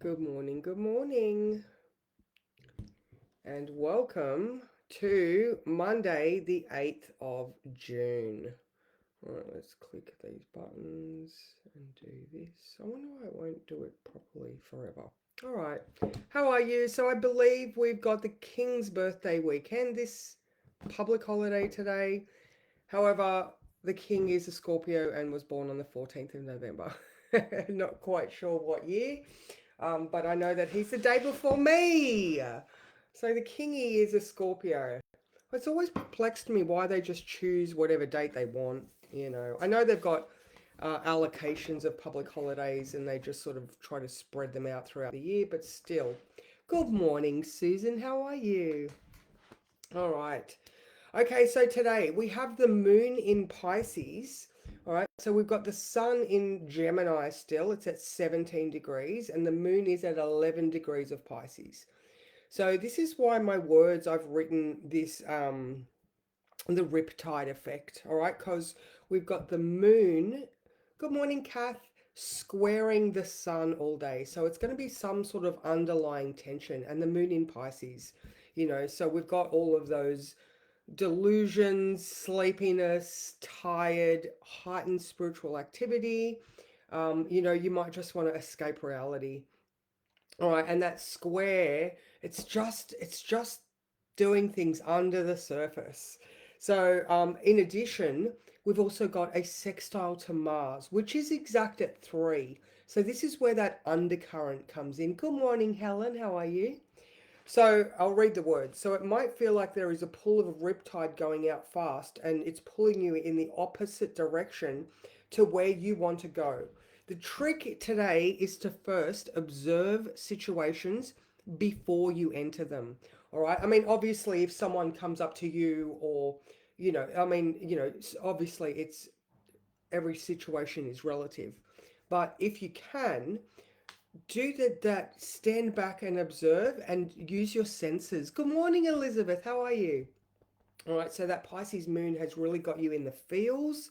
Good morning, and welcome to Monday, the 8th of June. All right, let's click these buttons and do this. I wonder why it won't do it properly forever. All right, how are you? So, I believe we've got the King's birthday weekend, this public holiday today. However, the King is a Scorpio and was born on the 14th of November. Not quite sure what year. But I know that he's the day before me. So the kingy is a Scorpio. It's always perplexed me why they just choose whatever date they want. I know they've got allocations of public holidays and they just sort of try to spread them out throughout the year, but still. Good morning, Susan. How are you? All right. Okay, so today we have the moon in Pisces. All right, so we've got the sun in Gemini still, it's at 17 degrees, and the moon is at 11 degrees of Pisces. So, this is why my words I've written this the riptide effect, all right, because we've got the moon, good morning, Kath, squaring the sun all day. So, it's going to be some sort of underlying tension, and the moon in Pisces. So we've got all of those delusions, sleepiness, tired, heightened spiritual activity. You might just want to escape reality. All right, and that square, it's just doing things under the surface. So, in addition, we've also got a sextile to Mars, which is exact at 3. So this is where that undercurrent comes in. Good morning, Helen. How are you? So I'll read the words. So it might feel like there is a pull of a riptide going out fast and it's pulling you in the opposite direction to where you want to go. The trick today is to first observe situations before you enter them. All right. I mean, obviously, if someone comes up to you obviously it's every situation is relative. But if you can, do that, stand back and observe and use your senses. Good morning, Elizabeth. How are you? All right, so that Pisces moon has really got you in the feels,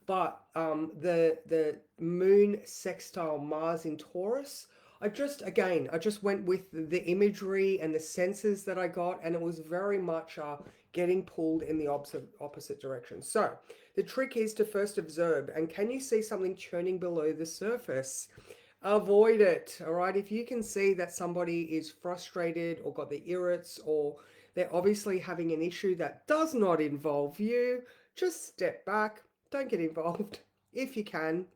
but the moon sextile Mars in Taurus. I just went with the imagery and the senses that I got, and it was very much getting pulled in the opposite direction. So the trick is to first observe, and can you see something churning below the surface? Avoid it. All right. If you can see that somebody is frustrated or got the irrits or they're obviously having an issue that does not involve you, just step back. Don't get involved if you can.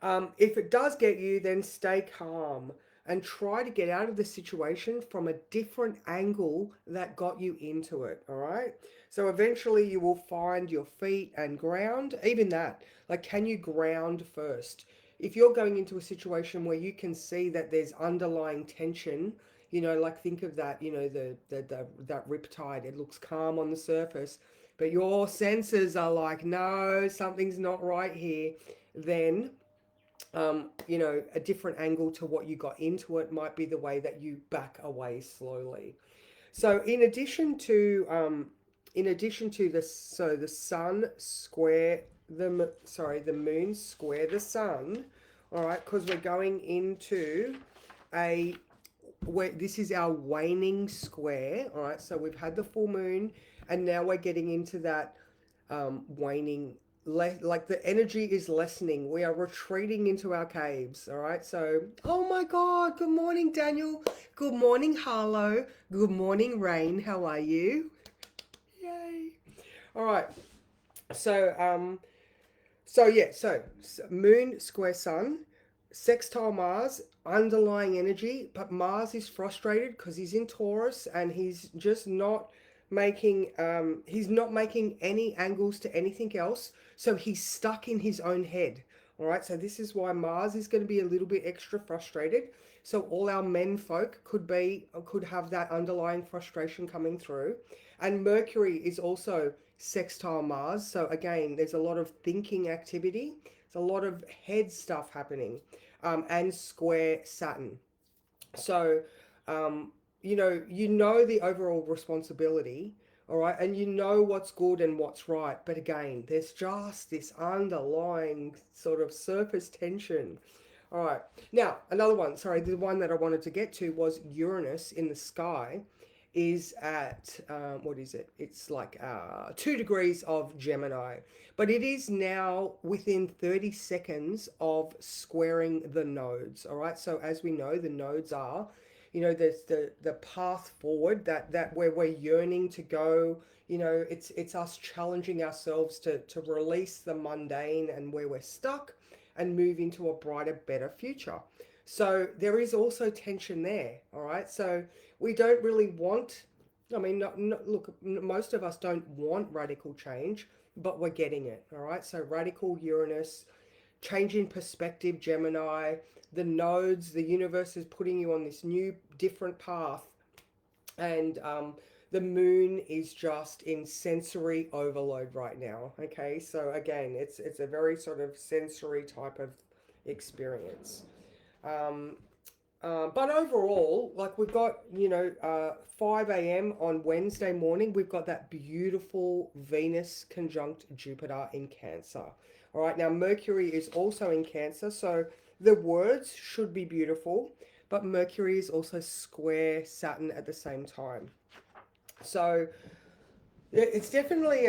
If it does get you, then stay calm and try to get out of the situation from a different angle that got you into it. All right. So eventually you will find your feet and ground. Even that, like, can you ground first? If you're going into a situation where you can see that there's underlying tension, like think of that, that riptide, it looks calm on the surface, but your senses are like, no, something's not right here, then a different angle to what you got into it might be the way that you back away slowly. So in addition to this, so the sun square the moon square the sun. All right, because we're going into a where this is our waning square. All right, so we've had the full moon, and now we're getting into that waning, like the energy is lessening. We are retreating into our caves. All right. So, oh my God. Good morning, Daniel. Good morning, Harlow. Good morning, Rain. How are you? Yay. All right. So, moon square sun, sextile Mars, underlying energy, but Mars is frustrated because he's in Taurus and he's not making any angles to anything else, so he's stuck in his own head. All right, so this is why Mars is going to be a little bit extra frustrated. So all our men folk could have that underlying frustration coming through. And Mercury is also sextile Mars. So again, there's a lot of thinking activity. There's a lot of head stuff happening, and square Saturn. So, you know the overall responsibility, all right, and you know what's good and what's right. But again, there's just this underlying sort of surface tension. All right. Now, another one. Sorry, the one that I wanted to get to was Uranus in the sky is at, what is it? It's like 2 degrees of Gemini. But it is now within 30 seconds of squaring the nodes. All right. So, as we know, the nodes are, there's the path forward that where we're yearning to go. It's us challenging ourselves to release the mundane and where we're stuck and move into a brighter, better future. So there is also tension there, all right? So we don't really want, I mean, look, most of us don't want radical change, but we're getting it, all right? So radical Uranus, changing perspective, Gemini, the nodes, the universe is putting you on this new, different path. And the moon is just in sensory overload right now. Okay, so again, it's a very sort of sensory type of experience. Um, but overall, like we've got, 5 a.m. on Wednesday morning, we've got that beautiful Venus conjunct Jupiter in Cancer. All right, now Mercury is also in Cancer, so the words should be beautiful, but Mercury is also square Saturn at the same time. So it's definitely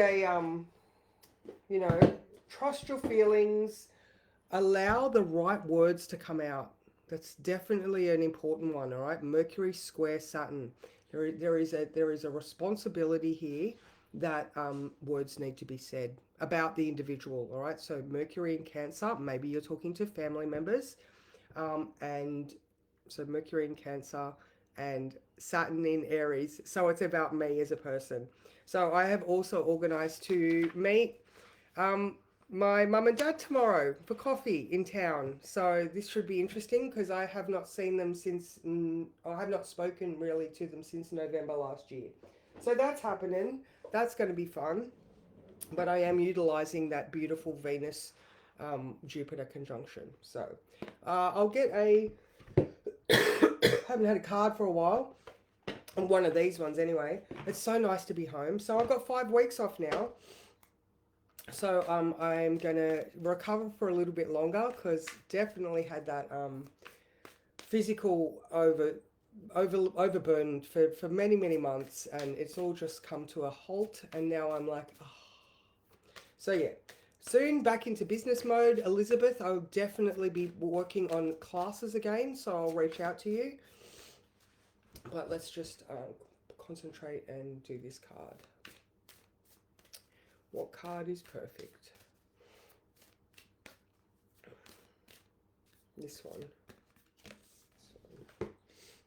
you know, trust your feelings, allow the right words to come out. That's definitely an important one. All right, Mercury square Saturn. There is a responsibility here that words need to be said about the individual. All right, so Mercury in Cancer. Maybe you're talking to family members, and so Mercury in Cancer and Saturn in Aries. So it's about me as a person. So I have also organized to meet um, my mum and dad tomorrow for coffee in town. So this should be interesting because I have not seen them since, I have not spoken really to them since November last year. So that's happening. That's going to be fun. But I am utilizing that beautiful Venus Jupiter conjunction. So I'll get a, haven't had a card for a while. One of these ones anyway. It's so nice to be home. So I've got 5 weeks off now. So I'm gonna recover for a little bit longer because definitely had that physical overburden for many months, and it's all just come to a halt. And now I'm like, oh. So yeah, soon back into business mode, Elizabeth. I'll definitely be working on classes again, so I'll reach out to you. But let's just concentrate and do this card. What card is perfect? This one.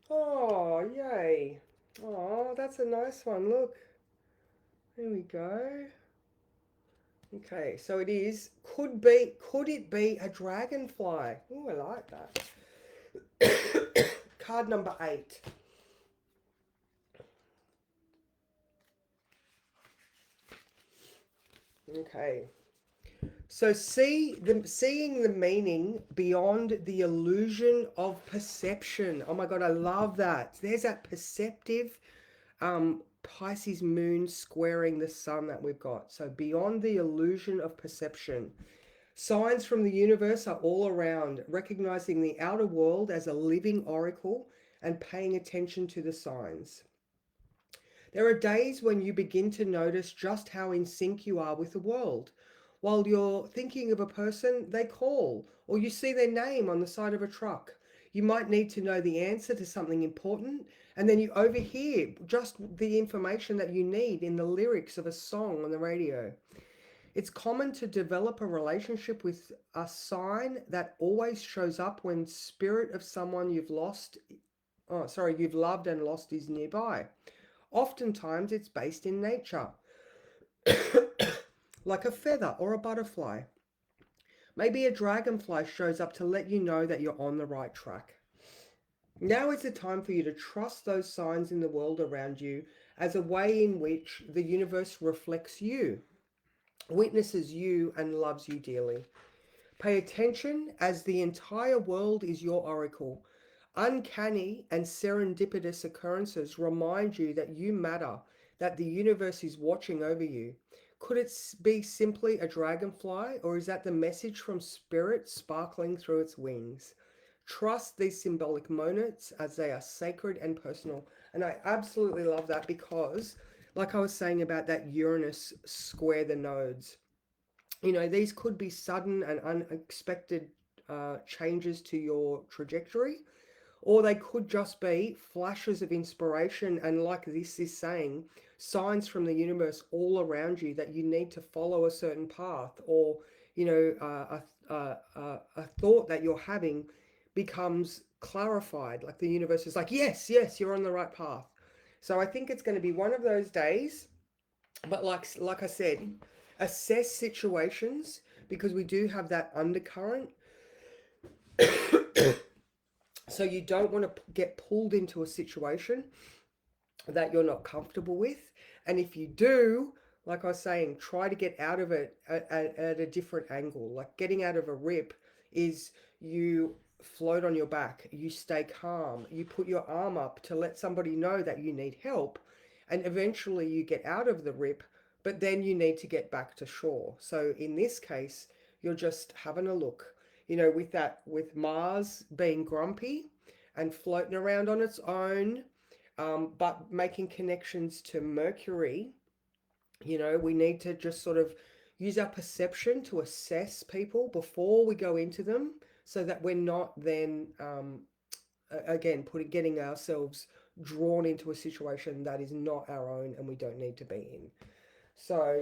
Oh, yay. Oh, that's a nice one. Look. There we go. Okay, so it is, could it be a dragonfly? Oh, I like that. Card number 8. Okay. So seeing the meaning beyond the illusion of perception. Oh my God, I love that. There's that perceptive Pisces moon squaring the sun that we've got. So beyond the illusion of perception. Signs from the universe are all around, recognizing the outer world as a living oracle and paying attention to the signs. There are days when you begin to notice just how in sync you are with the world. While you're thinking of a person, they call, or you see their name on the side of a truck. You might need to know the answer to something important, and then you overhear just the information that you need in the lyrics of a song on the radio. It's common to develop a relationship with a sign that always shows up when spirit of someone you've loved and lost is nearby. Oftentimes it's based in nature, like a feather or a butterfly. Maybe a dragonfly shows up to let you know that you're on the right track. Now is the time for you to trust those signs in the world around you as a way in which the universe reflects you, witnesses you, and loves you dearly. Pay attention as the entire world is your oracle. Uncanny and serendipitous occurrences remind you that you matter, that the universe is watching over you. Could it be simply a dragonfly, or is that the message from spirit sparkling through its wings? Trust these symbolic moments as they are sacred and personal. And I absolutely love that because, like I was saying about that Uranus square the nodes, these could be sudden and unexpected changes to your trajectory, or they could just be flashes of inspiration. And like this is saying, signs from the universe all around you that you need to follow a certain path, or a thought that you're having becomes clarified. Like the universe is like, yes, yes, you're on the right path. So I think it's going to be one of those days. But like I said, assess situations, because we do have that undercurrent. So you don't want to get pulled into a situation that you're not comfortable with. And if you do, like I was saying, try to get out of it at a different angle. Like getting out of a rip is, you float on your back, you stay calm, you put your arm up to let somebody know that you need help, and eventually you get out of the rip, but then you need to get back to shore. So in this case, you're just having a look, with Mars being grumpy and floating around on its own, but making connections to Mercury. We need to just sort of use our perception to assess people before we go into them, so that we're not then, again, getting ourselves drawn into a situation that is not our own and we don't need to be in. So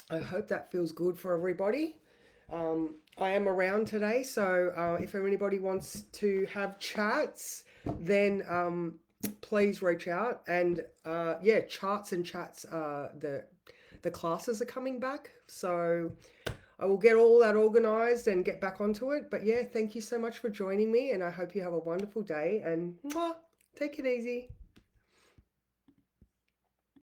I hope that feels good for everybody. I am around today, so if anybody wants to have chats, then please reach out. And yeah, charts and chats. The classes are coming back, so I will get all that organized and get back onto it. But yeah, thank you so much for joining me, and I hope you have a wonderful day. And mwah, take it easy.